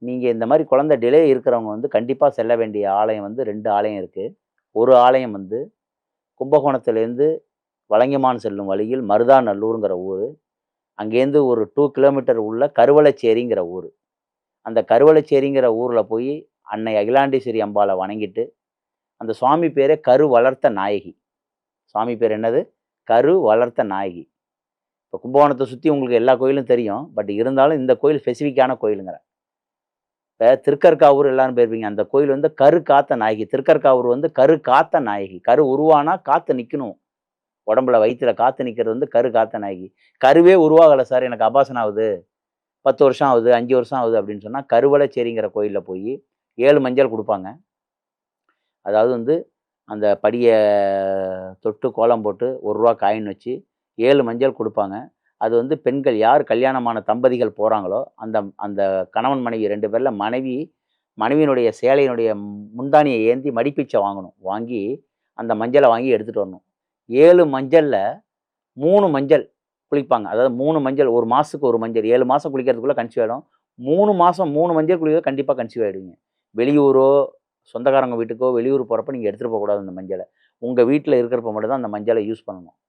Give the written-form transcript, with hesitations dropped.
நீங்கள் இந்த மாதிரி குழந்தை டிலே இருக்கிறவங்க வந்து கண்டிப்பாக செல்ல வேண்டிய ஆலயம் வந்து 2 ஆலயம் இருக்குது. ஒரு ஆலயம் வந்து கும்பகோணத்துலேருந்து வலங்கைமான் செல்லும் வழியில் மருதாநல்லூருங்கிற ஊர். அங்கேருந்து ஒரு 2 கிலோமீட்டர் உள்ள கருவளச்சேரிங்கிற ஊர். அந்த கருவளச்சேரிங்கிற ஊர்ல போய் அன்னை அகிலாண்டேஸ்வரி அம்பாள வணங்கிட்டு, அந்த சுவாமி பேரே கரு வளர்த்த நாயகி. சுவாமி பேர் என்னது? கரு வளர்த்த நாயகி. இப்போ கும்பகோணத்த சுத்தி உங்களுக்கு எல்லா கோயிலும் தெரியும். பட் இருந்தாலும் இந்த கோயில் ஸ்பெசிஃபிக்கான கோயிலுங்கிறேன். இப்ப திருக்கற்காவூர் எல்லாரும் போயிருப்பீங்க. அந்த கோயில் வந்து கரு காத்த நாயகி. திருக்கற்காவூர் வந்து கரு காத்த நாயகி. கரு உருவானா காத்து நிக்கணும். உடம்புல வயித்துல காத்து நிக்கிறது வந்து கரு காத்த நாயகி. கருவே உருவாகல சார் எனக்கு அபார்ஷன் ஆகுது. 10 வருஷம் ஆகுது, 5 வருஷம் ஆகுது அப்படின்னு சொன்னா, கருவளச்சேரிங்கிற கோயில்ல போயி 7 மஞ்சள் குடுப்பாங்க. அதாவது வந்து அந்த படிய தொட்டு கோலம் போட்டு ரூ. 1 காயின் வச்சு 7 மஞ்சள் குடுப்பாங்க. அது வந்து பெண்கள் யார் கல்யாணமான தம்பதிகள் போறாங்களோ, அந்த அந்த கணவன் மனைவி 2 பேர்ல மனைவியினுடைய சேலையினுடைய முந்தானிய ஏந்தி மடிப்பிச்சை வாங்கணும். வாங்கி அந்த மஞ்சள வாங்கி எடுத்துட்டு வரணும். 7 மஞ்சள்ல 3 மஞ்சள் குளிப்பாங்க. அதாவது 3 மஞ்சள் 1 மாசத்துக்கு 1 மஞ்சள். 7 மாசம் குளிக்கிறதுக்குள்ள கன்சீவ் ஆயிடும். 3 மாசம் 3 மஞ்சள் குளிக்கிறது கண்டிப்பா கன்சீவ் ஆயிடுவீங்க. வெளியூரோ, சொந்தக்காரங்க வீட்டுக்கோ, வெளியூர் போறப்ப நீங்க எடுத்துட்டு போகக்கூடாது அந்த மஞ்சள. உங்க வீட்ல இருக்கிறப்ப மட்டும் தான் அந்த மஞ்சள யூஸ் பண்ணணும்.